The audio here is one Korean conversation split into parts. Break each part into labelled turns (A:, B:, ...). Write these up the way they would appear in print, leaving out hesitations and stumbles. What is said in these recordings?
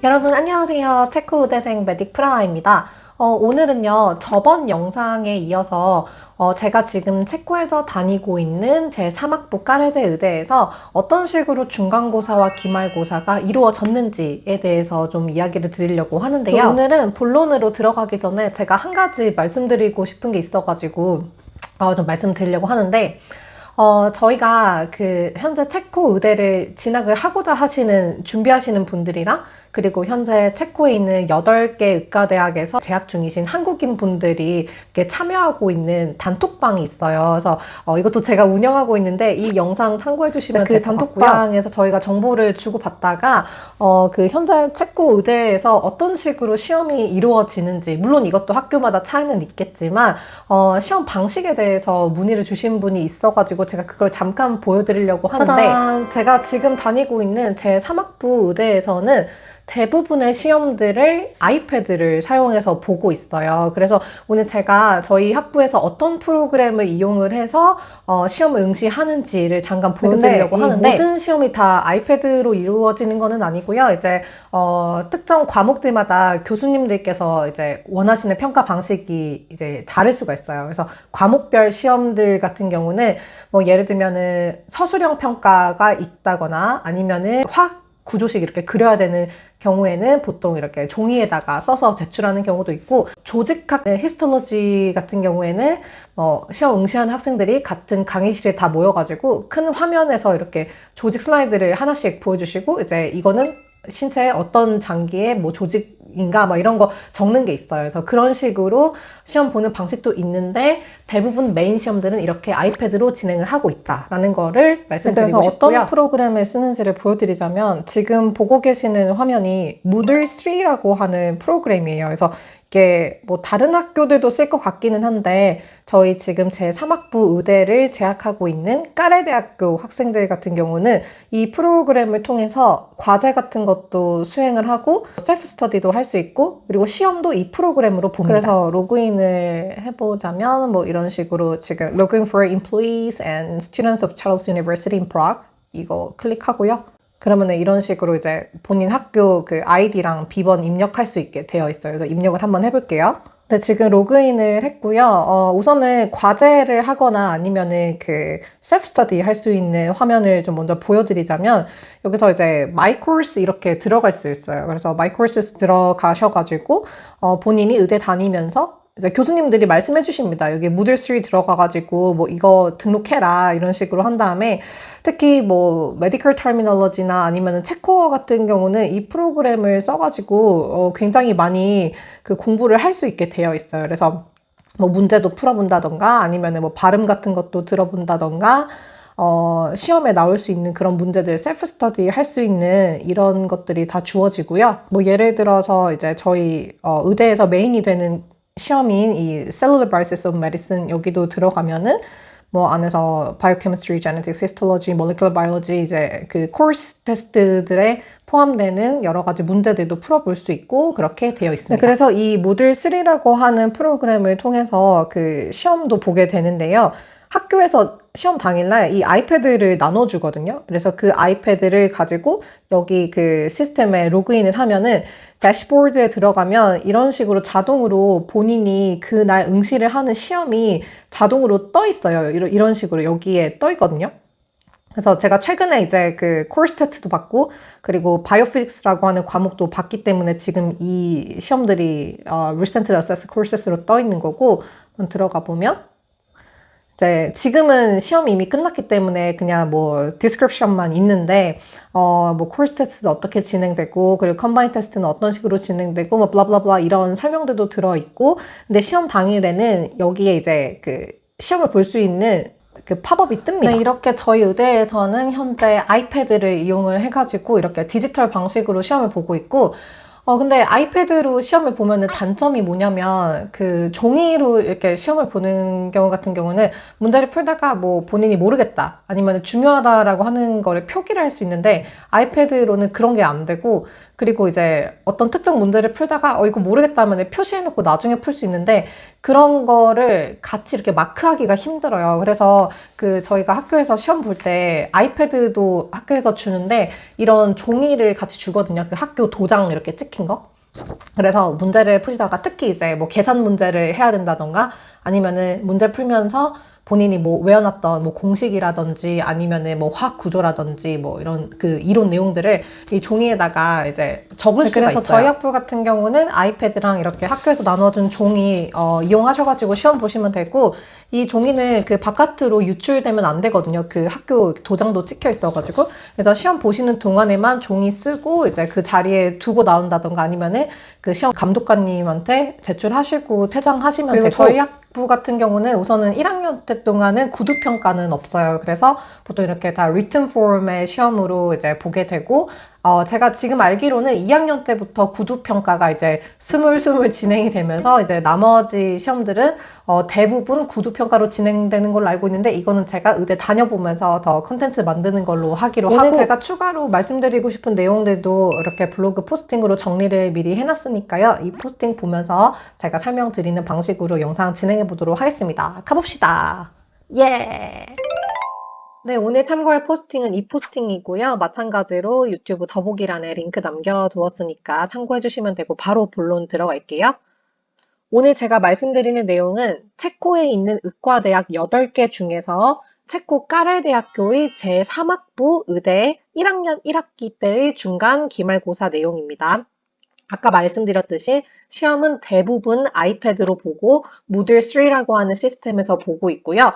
A: 여러분 안녕하세요. 체코 의대생 메딕프라입니다. 오늘은요, 저번 영상에 이어서 제가 지금 체코에서 다니고 있는 제 3학부 까레데 의대에서 어떤 식으로 중간고사와 기말고사가 이루어졌는지에 대해서 좀 이야기를 드리려고 하는데요. 오늘은 본론으로 들어가기 전에 제가 한 가지 말씀드리고 싶은 게 있어가지고 좀 말씀드리려고 하는데, 저희가 현재 체코 의대를 진학을 하고자 준비하시는 분들이랑, 그리고 현재 체코에 있는 8개 의과대학에서 재학 중이신 한국인 분들이 이렇게 참여하고 있는 단톡방이 있어요. 그래서 이것도 제가 운영하고 있는데, 이 영상 참고해 주시면 될 것 같고요. 그 단톡방에서 저희가 정보를 주고받다가 현재 체코 의대에서 어떤 식으로 시험이 이루어지는지, 물론 이것도 학교마다 차이는 있겠지만 시험 방식에 대해서 문의를 주신 분이 있어가지고 제가 그걸 잠깐 보여드리려고 하는데, 제가 지금 다니고 있는 제 3학부 의대에서는 대부분의 시험들을 아이패드를 사용해서 보고 있어요. 그래서 오늘 제가 저희 학부에서 어떤 프로그램을 이용을 해서 시험을 응시하는지를 잠깐 보여드리려고 하는데, 모든 시험이 다 아이패드로 이루어지는 거는 아니고요. 이제 특정 과목들마다 교수님들께서 이제 원하시는 평가 방식이 이제 다를 수가 있어요. 그래서 과목별 시험들 같은 경우는 뭐 예를 들면은 서술형 평가가 있다거나, 아니면은 구조식 이렇게 그려야 되는 경우에는 보통 이렇게 종이에다가 써서 제출하는 경우도 있고, 조직학 히스톨로지 같은 경우에는 시험 응시하는 학생들이 같은 강의실에 다 모여가지고 큰 화면에서 이렇게 조직 슬라이드를 하나씩 보여주시고, 이제 이거는 신체의 어떤 장기의 뭐 조직인가 막 이런 거 적는 게 있어요. 그래서 그런 식으로 시험 보는 방식도 있는데, 대부분 메인 시험들은 이렇게 아이패드로 진행을 하고 있다라는 거를 말씀드리고 싶고요. 그래서 어떤 프로그램을 쓰는지를 보여드리자면, 지금 보고 계시는 화면이 Moodle3라고 하는 프로그램이에요. 그래서 이게 뭐 다른 학교들도 쓸 것 같기는 한데, 저희 지금 제 3학부 의대를 재학하고 있는 까레대학교 학생들 같은 경우는 이 프로그램을 통해서 과제 같은 것도 수행을 하고 셀프 스터디도 할 수 있고, 그리고 시험도 이 프로그램으로 봅니다. 그래서 로그인을 해보자면 뭐 이런 식으로 지금 Login for Employees and Students of Charles University in Prague 이거 클릭하고요. 그러면 이런 식으로 이제 본인 학교 그 아이디랑 비번 입력할 수 있게 되어 있어요. 그래서 입력을 한번 해볼게요. 네, 지금 로그인을 했고요. 우선은 과제를 하거나 아니면은 셀프 스터디 할 수 있는 화면을 좀 먼저 보여드리자면, 여기서 이제 마이 코스 이렇게 들어갈 수 있어요. 그래서 마이 코스 들어가셔가지고 본인이 의대 다니면서 이제 교수님들이 말씀해 주십니다. 여기 Moodle3 들어가가지고 뭐 이거 등록해라 이런 식으로 한 다음에, 특히 뭐 메디컬 터미널로지나 아니면 체코어 같은 경우는 이 프로그램을 써가지고 굉장히 많이 공부를 할 수 있게 되어 있어요. 그래서 뭐 문제도 풀어본다던가, 아니면 뭐 발음 같은 것도 들어본다던가, 시험에 나올 수 있는 그런 문제들 셀프 스터디 할 수 있는 이런 것들이 다 주어지고요. 뭐 예를 들어서 이제 저희 의대에서 메인이 되는 시험인 이 Cellular Basis of Medicine 여기도 들어가면은 뭐 안에서 Biochemistry, Genetics, Histology, Molecular Biology 이제 코र्스 테스트들에 포함되는 여러 가지 문제들도 풀어볼 수 있고 그렇게 되어 있습니다. 네, 그래서 이 Moodle3라고 하는 프로그램을 통해서 시험도 보게 되는데요. 학교에서 시험 당일날 이 아이패드를 나눠주거든요. 그래서 그 아이패드를 가지고 여기 시스템에 로그인을 하면은 대시보드에 들어가면 이런 식으로 자동으로 본인이 그날 응시를 하는 시험이 자동으로 떠 있어요. 이런 식으로 여기에 떠 있거든요. 그래서 제가 최근에 이제 코र्스 테스트도 받고, 그리고 바이오피직스라고 하는 과목도 받기 때문에 지금 이 시험들이 Recently Assessed Courses로 떠 있는 거고, 한번 들어가 보면 이제 지금은 시험이 이미 끝났기 때문에 그냥 뭐 디스크립션만 있는데, 뭐 코र्스 테스트는 어떻게 진행되고, 그리고 컴바인 테스트는 어떤 식으로 진행되고, 뭐 블라블라블라 이런 설명들도 들어있고, 근데 시험 당일에는 여기에 이제 시험을 볼 수 있는 팝업이 뜹니다. 네, 이렇게 저희 의대에서는 현재 아이패드를 이용을 해가지고 이렇게 디지털 방식으로 시험을 보고 있고, 근데 아이패드로 시험을 보면은 단점이 뭐냐면, 종이로 이렇게 시험을 보는 경우 같은 경우는 문제를 풀다가 뭐 본인이 모르겠다, 아니면 중요하다라고 하는 거를 표기를 할 수 있는데, 아이패드로는 그런 게 안 되고, 그리고 이제 어떤 특정 문제를 풀다가 이거 모르겠다 하면 표시해놓고 나중에 풀 수 있는데, 그런 거를 같이 이렇게 마크하기가 힘들어요. 그래서 저희가 학교에서 시험 볼 때 아이패드도 학교에서 주는데 이런 종이를 같이 주거든요. 그 학교 도장 이렇게 찍힌 거. 그래서 문제를 푸시다가 특히 이제 뭐 계산 문제를 해야 된다던가 아니면은 문제 풀면서 본인이 뭐 외워놨던 뭐 공식이라든지 아니면은 뭐 화학 구조라든지 뭐 이런 그 이론 내용들을 이 종이에다가 이제 적을 수가 있어요. 그래서 저희 학부 같은 경우는 아이패드랑 이렇게 학교에서 나눠준 종이 이용하셔가지고 시험 보시면 되고, 이 종이는 그 바깥으로 유출되면 안 되거든요. 그 학교 도장도 찍혀 있어가지고. 그래서 시험 보시는 동안에만 종이 쓰고 이제 그 자리에 두고 나온다던가 아니면은 그 시험 감독관님한테 제출하시고 퇴장하시면 되고. 그리고 저희 학부 같은 경우는 우선은 1학년 때 동안은 구두평가는 없어요. 그래서 보통 이렇게 다 written form의 시험으로 이제 보게 되고, 제가 지금 알기로는 2학년 때부터 구두평가가 이제 스물스물 진행이 되면서 이제 나머지 시험들은 대부분 구두평가로 진행되는 걸로 알고 있는데, 이거는 제가 의대 다녀보면서 더 컨텐츠 만드는 걸로 하기로 하고, 오늘 제가 추가로 말씀드리고 싶은 내용들도 이렇게 블로그 포스팅으로 정리를 미리 해놨으니까요. 이 포스팅 보면서 제가 설명드리는 방식으로 영상 진행해 보도록 하겠습니다. 가봅시다. 예! 네, 오늘 참고할 포스팅은 이 포스팅이고요. 마찬가지로 유튜브 더보기란에 링크 남겨두었으니까 참고해 주시면 되고, 바로 본론 들어갈게요. 오늘 제가 말씀드리는 내용은 체코에 있는 의과대학 8개 중에서 체코 까렐대학교의 제3학부 의대 1학년 1학기 때의 중간 기말고사 내용입니다. 아까 말씀드렸듯이 시험은 대부분 아이패드로 보고 무들 3라고 하는 시스템에서 보고 있고요.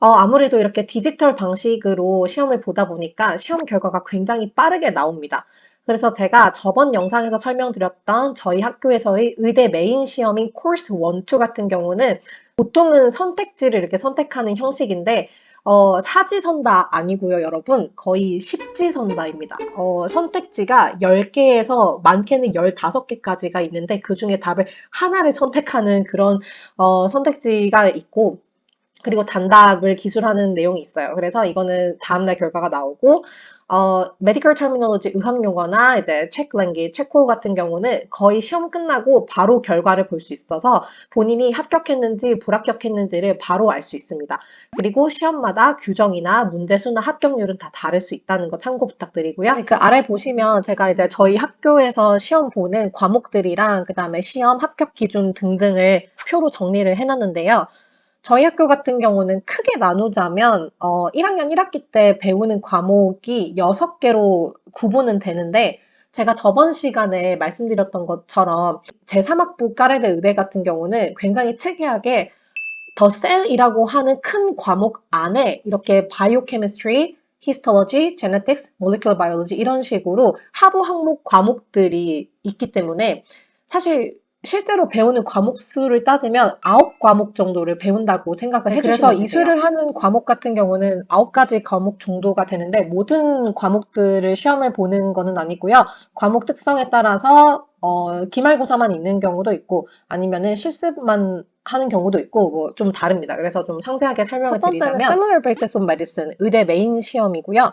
A: 아무래도 이렇게 디지털 방식으로 시험을 보다 보니까 시험 결과가 굉장히 빠르게 나옵니다. 그래서 제가 저번 영상에서 설명드렸던 저희 학교에서의 의대 메인 시험인 코र्스 1, 2 같은 경우는 보통은 선택지를 이렇게 선택하는 형식인데 사지선다 아니고요, 여러분. 거의 십지선다입니다. 선택지가 10개에서 많게는 15개까지가 있는데 그중에 답을 하나를 선택하는 그런 선택지가 있고, 그리고 단답을 기술하는 내용이 있어요. 그래서 이거는 다음날 결과가 나오고, medical terminology 의학 용어나 이제 Czech language, 체코 같은 경우는 거의 시험 끝나고 바로 결과를 볼 수 있어서 본인이 합격했는지 불합격했는지를 바로 알 수 있습니다. 그리고 시험마다 규정이나 문제수나 합격률은 다 다를 수 있다는 거 참고 부탁드리고요. 그 아래 보시면 제가 이제 저희 학교에서 시험 보는 과목들이랑 그 다음에 시험 합격 기준 등등을 표로 정리를 해놨는데요. 저희 학교 같은 경우는 크게 나누자면 1학년 1학기 때 배우는 과목이 6개로 구분은 되는데, 제가 저번 시간에 말씀드렸던 것처럼 제3학부 까레데 의대 같은 경우는 굉장히 특이하게 더 셀이라고 하는 큰 과목 안에 이렇게 바이오케미스트리, 히스톨로지, 제네틱스, 몰리큘러 바이올로지 이런 식으로 하부 항목 과목들이 있기 때문에 사실 실제로 배우는 과목 수를 따지면 9과목 정도를 배운다고 생각을 해주시면 되세요. 그래서 이수를 하는 과목 같은 경우는 9가지 과목 정도가 되는데, 모든 과목들을 시험을 보는 거는 아니고요. 과목 특성에 따라서 기말고사만 있는 경우도 있고 아니면은 실습만 하는 경우도 있고 뭐 좀 다릅니다. 그래서 좀 상세하게 설명을 드리자면, 첫 번째는 Cellular Basis of Medicine 의대 메인 시험이고요.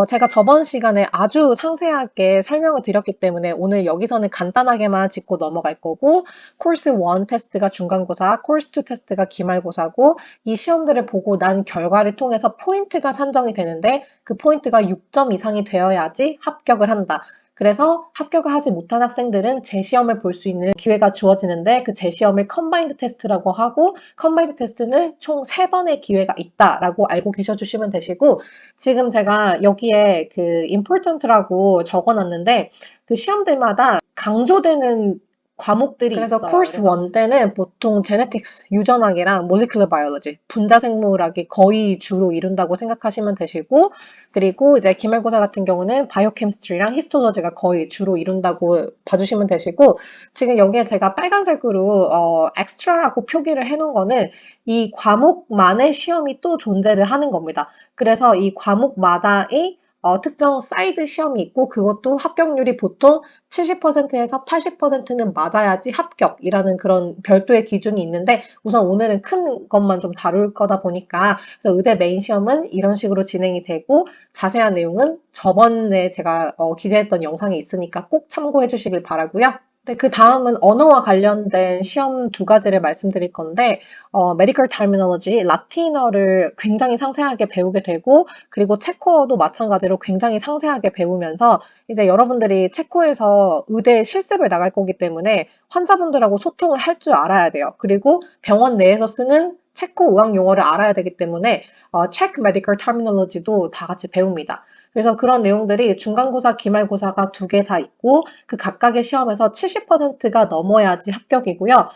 A: 제가 저번 시간에 아주 상세하게 설명을 드렸기 때문에 오늘 여기서는 간단하게만 짚고 넘어갈 거고, 코र्스 1 테스트가 중간고사, 코र्스 2 테스트가 기말고사고, 이 시험들을 보고 난 결과를 통해서 포인트가 산정이 되는데 그 포인트가 6점 이상이 되어야지 합격을 한다. 그래서 합격을 하지 못한 학생들은 재시험을 볼 수 있는 기회가 주어지는데, 그 재시험을 컴바인드 테스트라고 하고, 컴바인드 테스트는 총 3번의 기회가 있다라고 알고 계셔주시면 되시고, 지금 제가 여기에 그 important라고 적어놨는데 그 시험들마다 강조되는 과목들이 그래서 있어요. 코र्스 1 때는 보통 제네틱스, 유전학이랑 몰리큘러 바이올로지, 분자생물학이 거의 주로 이룬다고 생각하시면 되시고, 그리고 이제 기말고사 같은 경우는 바이오케미스트리랑 히스톨로지가 거의 주로 이룬다고 봐주시면 되시고, 지금 여기에 제가 빨간색으로 엑스트라라고 표기를 해놓은 거는 이 과목만의 시험이 또 존재를 하는 겁니다. 그래서 이 과목마다의 특정 사이드 시험이 있고, 그것도 합격률이 보통 70%에서 80%는 맞아야지 합격이라는 그런 별도의 기준이 있는데, 우선 오늘은 큰 것만 좀 다룰 거다 보니까 그래서 의대 메인 시험은 이런 식으로 진행이 되고, 자세한 내용은 저번에 제가 기재했던 영상에 있으니까 꼭 참고해 주시길 바라고요. 네, 그 다음은 언어와 관련된 시험 두 가지를 말씀드릴 건데, medical terminology, 라틴어를 굉장히 상세하게 배우게 되고, 그리고 체코어도 마찬가지로 굉장히 상세하게 배우면서, 이제 여러분들이 체코에서 의대 실습을 나갈 거기 때문에 환자분들하고 소통을 할 줄 알아야 돼요. 그리고 병원 내에서 쓰는 체코 의학 용어를 알아야 되기 때문에, Czech medical terminology도 다 같이 배웁니다. 그래서 그런 내용들이 중간고사, 기말고사가 두 개 다 있고 그 각각의 시험에서 70%가 넘어야지 합격이고요.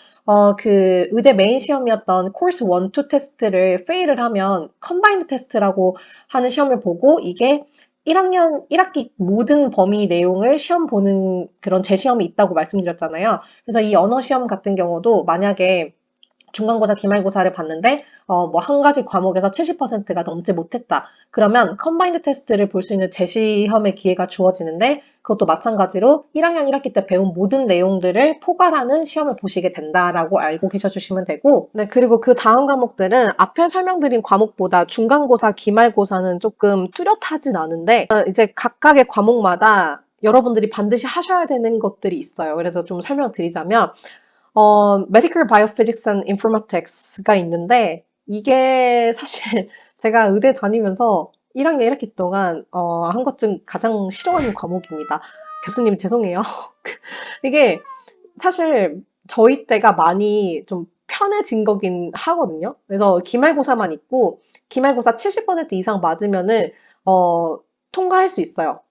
A: 그 의대 메인 시험이었던 코र्스 1, 2 테스트를 페일을 하면 컴바인드 테스트라고 하는 시험을 보고 이게 1학년 1학기 모든 범위 내용을 시험 보는 그런 재시험이 있다고 말씀드렸잖아요. 그래서 이 언어 시험 같은 경우도 만약에 중간고사, 기말고사를 봤는데 뭐 한 가지 과목에서 70%가 넘지 못했다. 그러면 컴바인드 테스트를 볼 수 있는 재시험의 기회가 주어지는데 그것도 마찬가지로 1학년 1학기 때 배운 모든 내용들을 포괄하는 시험을 보시게 된다라고 알고 계셔주시면 되고 네, 그리고 그 다음 과목들은 앞에 설명드린 과목보다 중간고사, 기말고사는 조금 뚜렷하진 않은데 이제 각각의 과목마다 여러분들이 반드시 하셔야 되는 것들이 있어요. 그래서 좀 설명드리자면 Medical Biophysics and Informatics가 있는데, 이게 사실 제가 의대 다니면서 1학년 1학기 동안, 한 것 중 가장 싫어하는 과목입니다. 교수님, 죄송해요. 이게 사실 저희 때가 많이 좀 편해진 거긴 하거든요. 그래서 기말고사만 있고, 기말고사 70% 이상 맞으면은, 어, 통과할 수 있어요.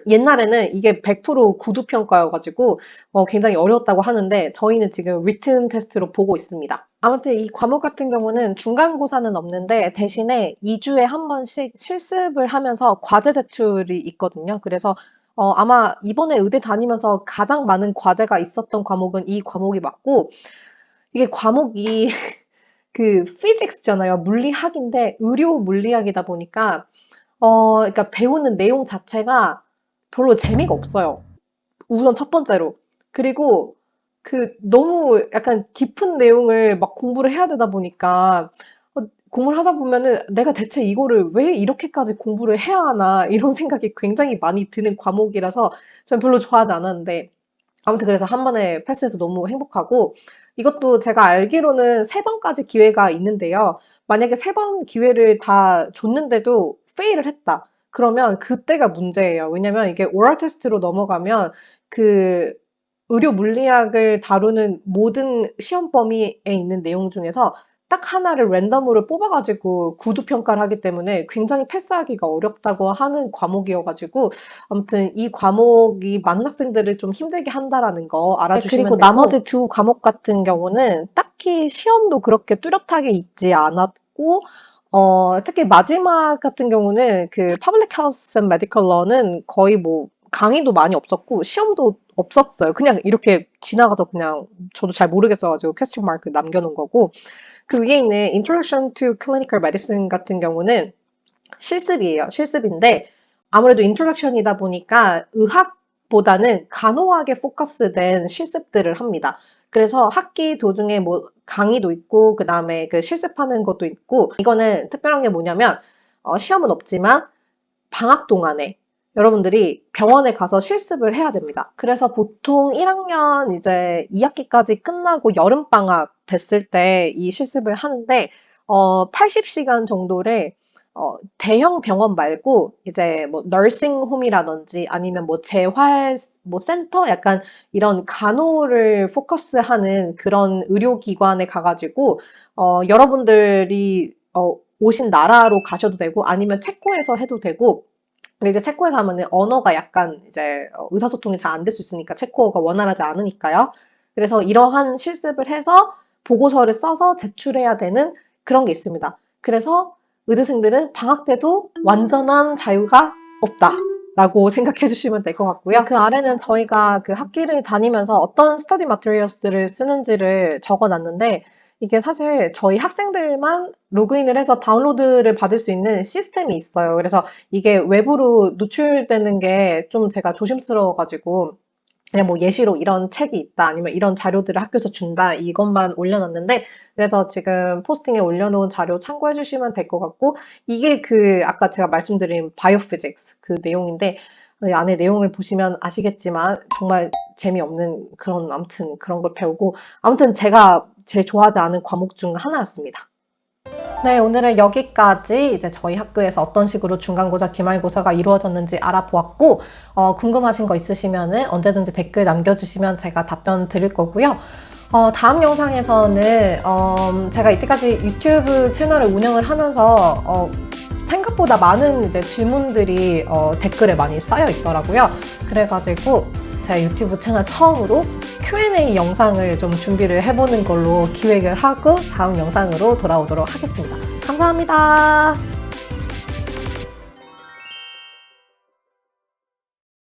A: 옛날에는 이게 100% 구두 평가여가지고 굉장히 어려웠다고 하는데 저희는 지금 리튼 테스트로 보고 있습니다. 아무튼 이 과목 같은 경우는 중간고사는 없는데 대신에 2주에 한 번씩 실습을 하면서 과제 제출이 있거든요. 그래서 아마 이번에 의대 다니면서 가장 많은 과제가 있었던 과목은 이 과목이 맞고 이게 과목이 그 피직스잖아요. 물리학인데 의료 물리학이다 보니까 그러니까 배우는 내용 자체가 별로 재미가 없어요. 우선 첫 번째로. 그리고 너무 약간 깊은 내용을 막 공부를 해야 되다 보니까 공부를 하다 보면은 내가 대체 이거를 왜 이렇게까지 공부를 해야 하나 이런 생각이 굉장히 많이 드는 과목이라서 전 별로 좋아하지 않았는데 아무튼 그래서 한 번에 패스해서 너무 행복하고 이것도 제가 알기로는 세 번까지 기회가 있는데요. 만약에 세 번 기회를 다 줬는데도 페일을 했다. 그러면 그때가 문제예요. 왜냐면 이게 오럴 테스트로 넘어가면 그 의료 물리학을 다루는 모든 시험 범위에 있는 내용 중에서 딱 하나를 랜덤으로 뽑아가지고 구두 평가를 하기 때문에 굉장히 패스하기가 어렵다고 하는 과목이어가지고 아무튼 이 과목이 많은 학생들을 좀 힘들게 한다라는 거 알아주시면 그리고 되고 나머지 두 과목 같은 경우는 딱히 시험도 그렇게 뚜렷하게 있지 않았고 특히 마지막 같은 경우는 그 Public Health and Medical Law는 거의 뭐 강의도 많이 없었고 시험도 없었어요. 그냥 이렇게 지나가서 그냥 저도 잘 모르겠어가지고 퀘스천 마크 남겨놓은 거고 그 위에 있는 Introduction to Clinical Medicine 같은 경우는 실습이에요. 실습인데 아무래도 인트로덕션이다 보니까 의학보다는 간호학에 포커스된 실습들을 합니다. 그래서 학기 도중에 뭐 강의도 있고 그다음에 그 실습하는 것도 있고 이거는 특별한 게 뭐냐면 시험은 없지만 방학 동안에 여러분들이 병원에 가서 실습을 해야 됩니다. 그래서 보통 1학년 이제 2학기까지 끝나고 여름방학 됐을 때 이 실습을 하는데, 80시간 정도를, 대형 병원 말고, 이제 뭐, 너싱홈이라든지 아니면 뭐, 재활, 뭐, 센터? 약간 이런 간호를 포커스하는 그런 의료기관에 가가지고, 여러분들이, 오신 나라로 가셔도 되고, 아니면 체코에서 해도 되고, 근데 이제 체코에서 하면은 언어가 약간 이제 의사소통이 잘 안 될 수 있으니까 체코어가 원활하지 않으니까요. 그래서 이러한 실습을 해서 보고서를 써서 제출해야 되는 그런 게 있습니다. 그래서 의대생들은 방학 때도 완전한 자유가 없다라고 생각해 주시면 될 것 같고요. 그 아래는 저희가 그 학기를 다니면서 어떤 스터디 마테리얼스들을 쓰는지를 적어 놨는데 이게 사실 저희 학생들만 로그인을 해서 다운로드를 받을 수 있는 시스템이 있어요. 그래서 이게 외부로 노출되는 게 좀 제가 조심스러워가지고 그냥 뭐 예시로 이런 책이 있다 아니면 이런 자료들을 학교에서 준다 이것만 올려놨는데 그래서 지금 포스팅에 올려놓은 자료 참고해 주시면 될 것 같고 이게 그 아까 제가 말씀드린 바이오피직스 그 내용인데 이 안에 내용을 보시면 아시겠지만 정말 재미없는 그런 아무튼 그런 걸 배우고 아무튼 제가 제일 좋아하지 않은 과목 중 하나였습니다. 네, 오늘은 여기까지 이제 저희 학교에서 어떤 식으로 중간고사, 기말고사가 이루어졌는지 알아보았고, 궁금하신 거 있으시면은 언제든지 댓글 남겨주시면 제가 답변 드릴 거고요. 다음 영상에서는, 제가 이때까지 유튜브 채널을 운영을 하면서, 생각보다 많은 이제 질문들이 댓글에 많이 쌓여 있더라고요. 그래가지고 제 유튜브 채널 처음으로 Q&A 영상을 좀 준비를 해보는 걸로 기획을 하고 다음 영상으로 돌아오도록 하겠습니다. 감사합니다.